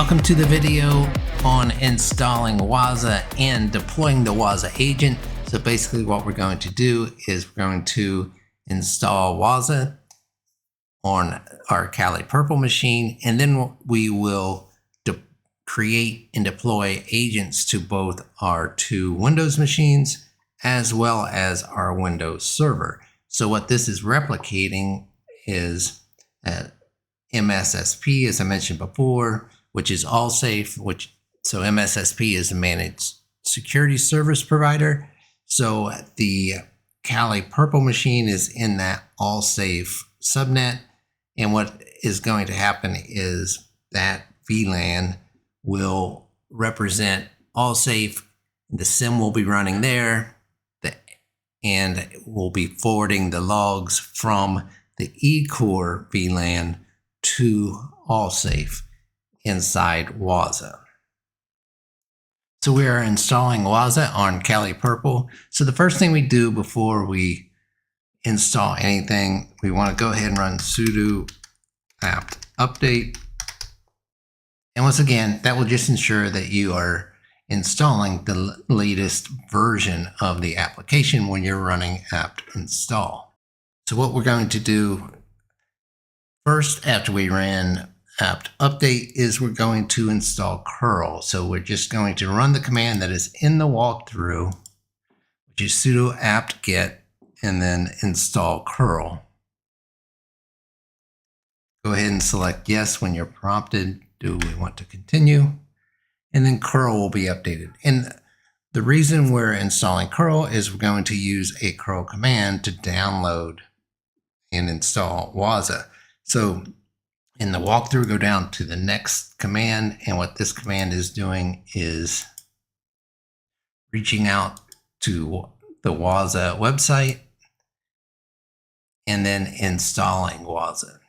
Welcome to the video on installing Wazuh and deploying the Wazuh agent. So basically what we're going to do is we're going to install Wazuh on our Kali Purple machine, and then we will create and deploy agents to both our two Windows machines as well as our Windows server. So what this is replicating is MSSP, as I mentioned before, which is AllSafe, so MSSP is a managed security service provider. So the Kali Purple machine is in that AllSafe subnet. And what is going to happen is that VLAN will represent AllSafe. The SIM will be running there, and we'll be forwarding the logs from the eCore VLAN to AllSafe inside Wazuh. So we are installing Wazuh on Kali Purple. So the first thing we do before we install anything, we want to go ahead and run sudo apt update. And once again, that will just ensure that you are installing the latest version of the application when you're running apt install. So what we're going to do first after we ran apt update is we're going to install curl. So we're just going to run the command that is in the walkthrough, which is sudo apt get and then install curl. Go ahead and select yes when you're prompted. Do we want to continue? And then curl will be updated. And the reason we're installing curl is we're going to use a curl command to download and install Wazuh. So in the walkthrough, go down to the next command, and what this command is doing is reaching out to the Wazuh website and then installing Wazuh.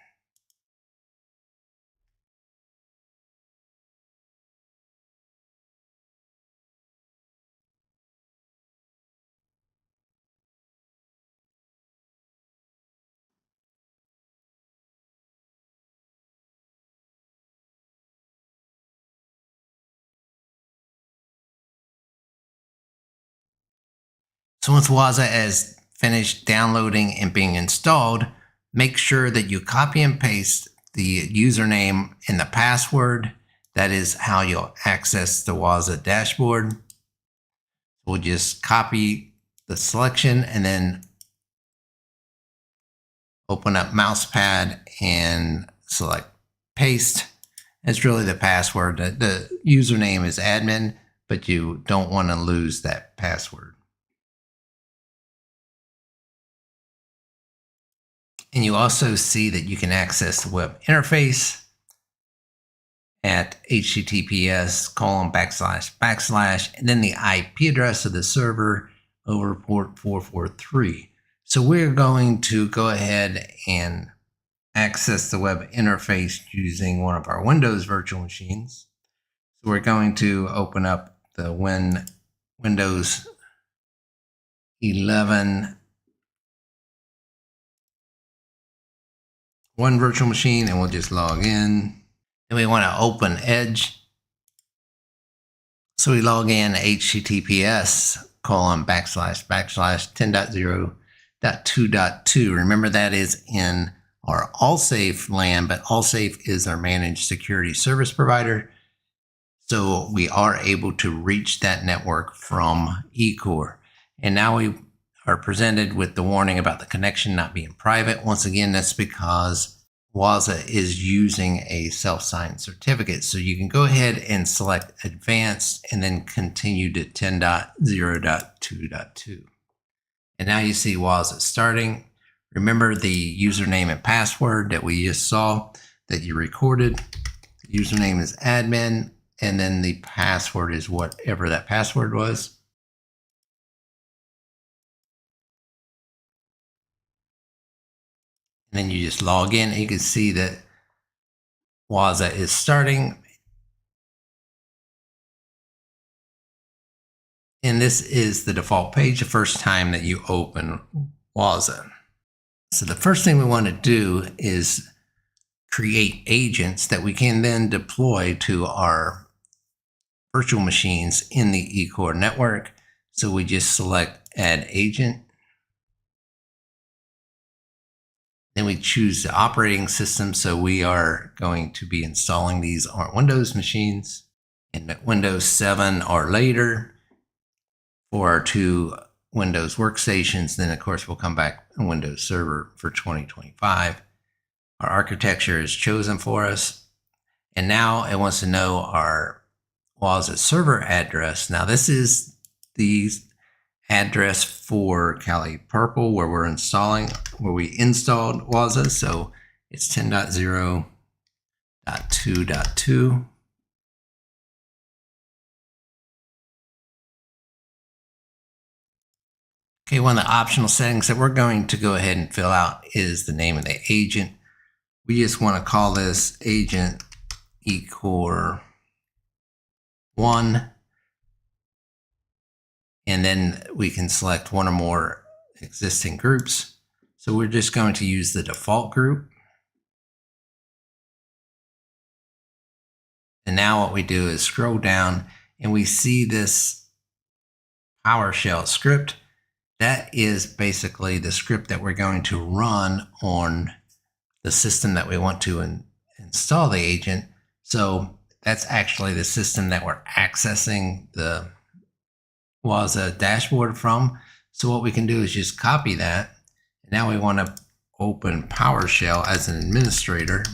So once Wazuh is finished downloading and being installed, make sure that you copy and paste the username and the password. That is how you'll access the Wazuh dashboard. We'll just copy the selection and then open up mousepad and select paste. It's really the password. The username is admin, but you don't want to lose that password. And you also see that you can access the web interface at https:// and then the IP address of the server over port 443. So we're going to go ahead and access the web interface using one of our Windows virtual machines. So we're going to open up the Windows 11 one virtual machine, and we'll just log in. And we want to open Edge. So we log in https://10.0.2.2. Remember, that is in our AllSafe LAN, but AllSafe is our managed security service provider. So we are able to reach that network from eCore. And now we are presented with the warning about the connection not being private. Once again, that's because Wazuh is using a self-signed certificate. So you can go ahead and select advanced and then continue to 10.0.2.2. And now you see Wazuh starting. Remember the username and password that we just saw that you recorded. The username is admin, and then the password is whatever that password was. And then you just log in, and you can see that Wazuh is starting. And this is the default page the first time that you open Wazuh. So the first thing we want to do is create agents that we can then deploy to our virtual machines in the eCore network. So we just select Add Agent. Then we choose the operating system. So we are going to be installing these on Windows machines in Windows 7 or later for our 2 Windows workstations. Then of course we'll come back in Windows Server for 2025. Our architecture is chosen for us. And now it wants to know our Wazuh server address. Now this is the address for Kali Purple where we installed Wazuh. So it's 10.0.2.2. Okay, one of the optional settings that we're going to go ahead and fill out is the name of the agent. We just want to call this agent eCore 1. And then we can select one or more existing groups. So we're just going to use the default group. And now what we do is scroll down and we see this PowerShell script. That is basically the script that we're going to run on the system that we want to install the agent. So that's actually the system that we're accessing the Wazuh dashboard from. So what we can do is just copy that. Now we want to open PowerShell as an administrator.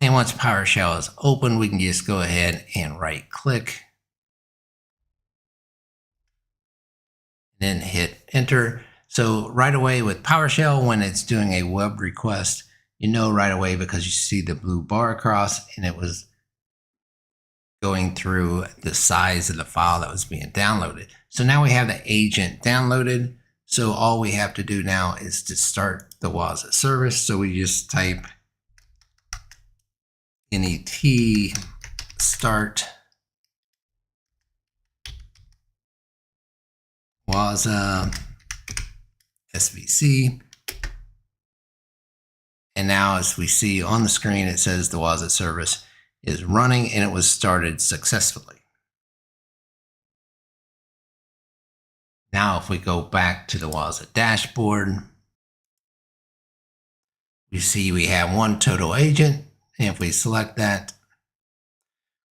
And once PowerShell is open, we can just go ahead and right click and then hit enter. So right away with PowerShell, when it's doing a web request, you know right away because you see the blue bar across and it was going through the size of the file that was being downloaded. So now we have the agent downloaded. So all we have to do now is to start the Wazuh service. So we just type net start Wazuh SVC. And now as we see on the screen, it says the Wazuh service is running and it was started successfully. Now if we go back to the Wazuh dashboard, you see we have 1 total agent. And if we select that,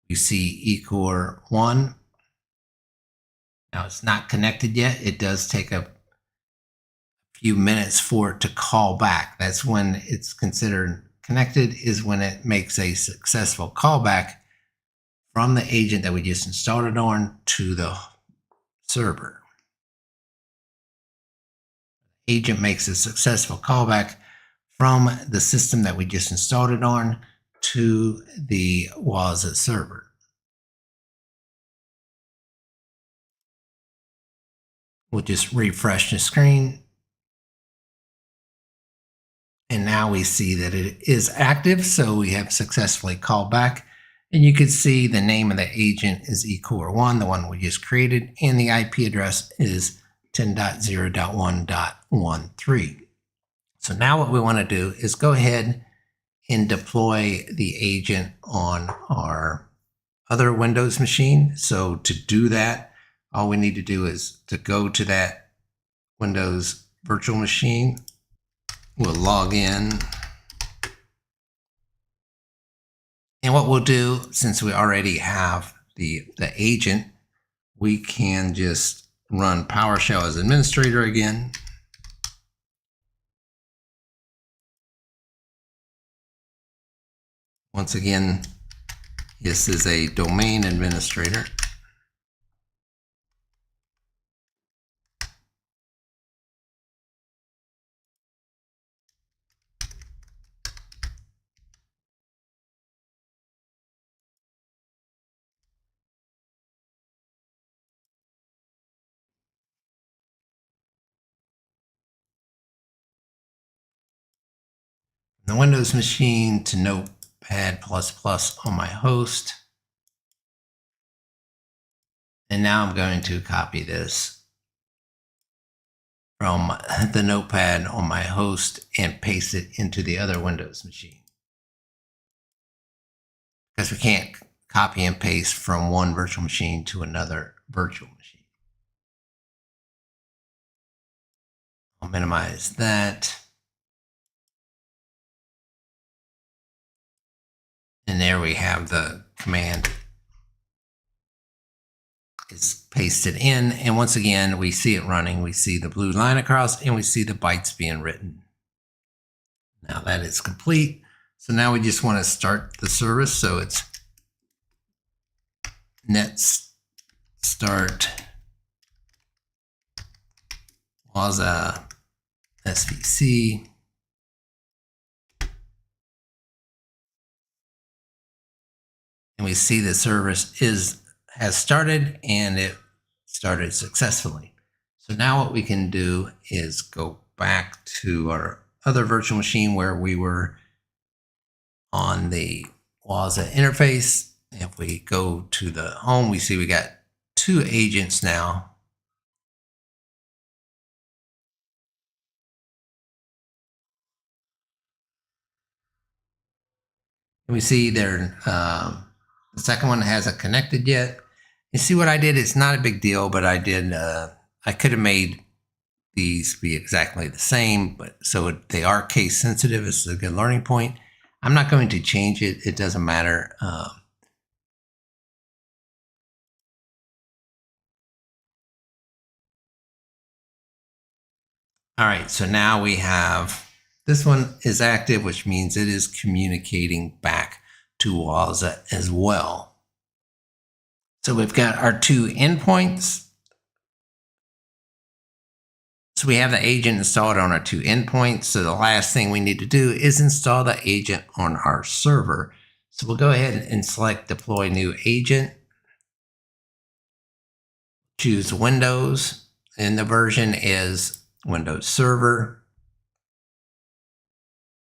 you see eCore 1. Now it's not connected yet. It does take a few minutes for it to call back. That's when it's considered connected, is when it makes a successful callback from the agent that we just installed it on to the server. Agent makes a successful callback from the system that we just installed it on to the Wazuh server. We'll just refresh the screen. And now we see that it is active. So we have successfully called back. And you can see the name of the agent is eCore 1, the one we just created. And the IP address is 10.0.1.13. So now what we want to do is go ahead and deploy the agent on our other Windows machine. So to do that, all we need to do is to go to that Windows virtual machine. We'll log in. And what we'll do, since we already have the agent, we can just run PowerShell as administrator again. Once again, this is a domain administrator. the Windows machine to Notepad++ on my host. And now I'm going to copy this from the Notepad on my host and paste it into the other Windows machine. Because we can't copy and paste from one virtual machine to another virtual machine. I'll minimize that. And there we have the command is pasted in. And once again, we see it running. We see the blue line across and we see the bytes being written. Now that is complete. So now we just want to start the service. So it's net start Wazuh SVC. And we see the service has started and it started successfully. So now what we can do is go back to our other virtual machine where we were on the Wazuh interface. If we go to the home, we see we got 2 agents now. And we see there, the second one hasn't connected yet. You see what I did? It's not a big deal, but I did, I could have made these be exactly the same, but so they are case sensitive. This is a good learning point. I'm not going to change it. It doesn't matter. All right, so now we have, this one is active, which means it is communicating back to Wazuh as well. So we've got our 2 endpoints. So we have the agent installed on our 2 endpoints. So the last thing we need to do is install the agent on our server. So we'll go ahead and select deploy new agent. Choose Windows, and the version is Windows Server.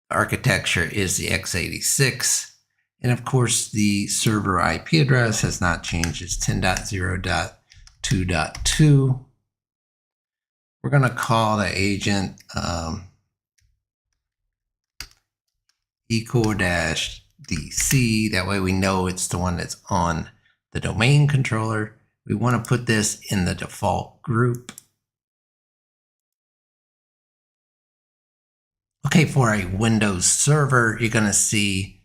The architecture is the x86. And of course, the server IP address has not changed. It's 10.0.2.2. We're going to call the agent eco-dc. That way we know it's the one that's on the domain controller. We want to put this in the default group. Okay, for a Windows server, you're going to see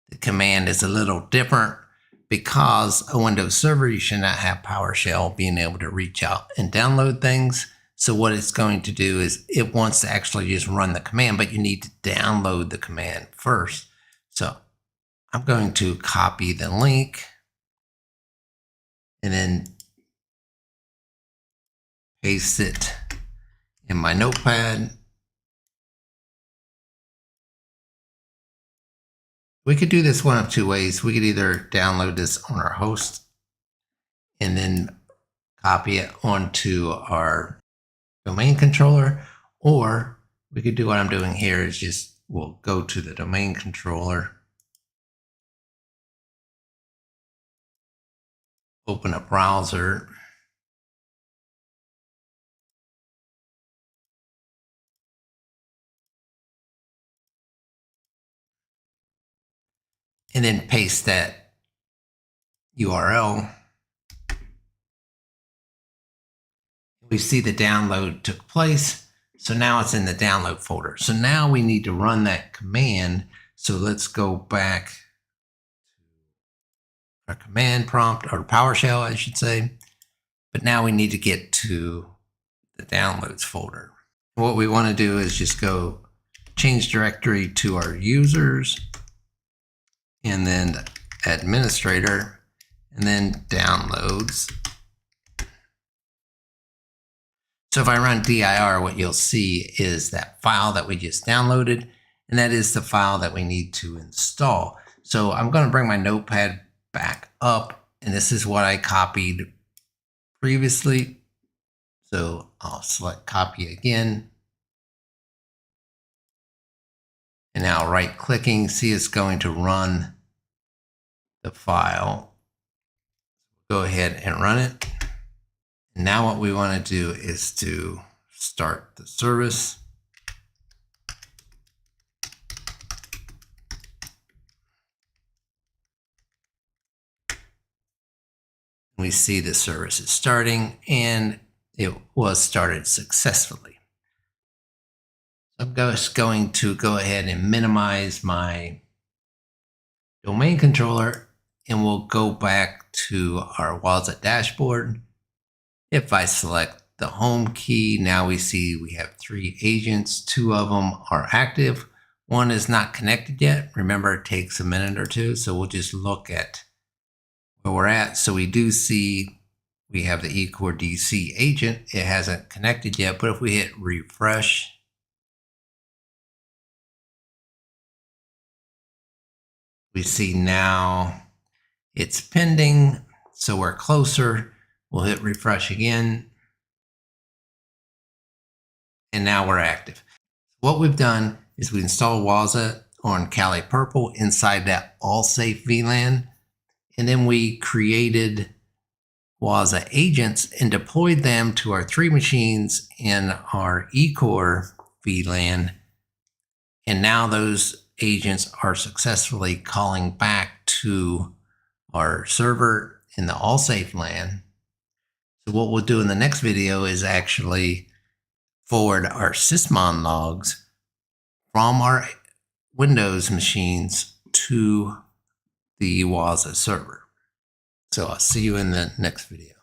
the command is a little different. Because a Windows server, you should not have PowerShell being able to reach out and download things. So what it's going to do is it wants to actually just run the command, but you need to download the command first. So I'm going to copy the link and then paste it in my notepad. We could do this one of 2 ways. We could either download this on our host and then copy it onto our domain controller, or we could do what I'm doing here is just we'll go to the domain controller, open a browser, and then paste that URL. We see the download took place. So now it's in the download folder. So now we need to run that command. So let's go back to our command prompt, or PowerShell, I should say. But now we need to get to the downloads folder. What we want to do is just go change directory to our users and then administrator and then downloads. So if I run dir, what you'll see is that file that we just downloaded, and that is the file that we need to install. So I'm going to bring my notepad back up, and this is what I copied previously. So I'll select copy again. And now right clicking, see it's going to run the file. Go ahead and run it. And now what we want to do is to start the service. We see the service is starting and it was started successfully. I'm just going to go ahead and minimize my domain controller, and we'll go back to our Wazuh dashboard. If I select the home key, now we see we have 3 agents. 2 of them are active. 1 is not connected yet. Remember, it takes a minute or 2, so we'll just look at where we're at. So we do see we have the eCore DC agent. It hasn't connected yet, but if we hit refresh, we see now it's pending, so we're closer. We'll hit refresh again, and now we're active. What we've done is we installed Wazuh on Kali Purple inside that All Safe VLAN, and then we created Wazuh agents and deployed them to our 3 machines in our eCore VLAN, and now those agents are successfully calling back to our server in the All Safe LAN. So what we'll do in the next video is actually forward our sysmon logs from our Windows machines to the Wazuh server. So I'll see you in the next video.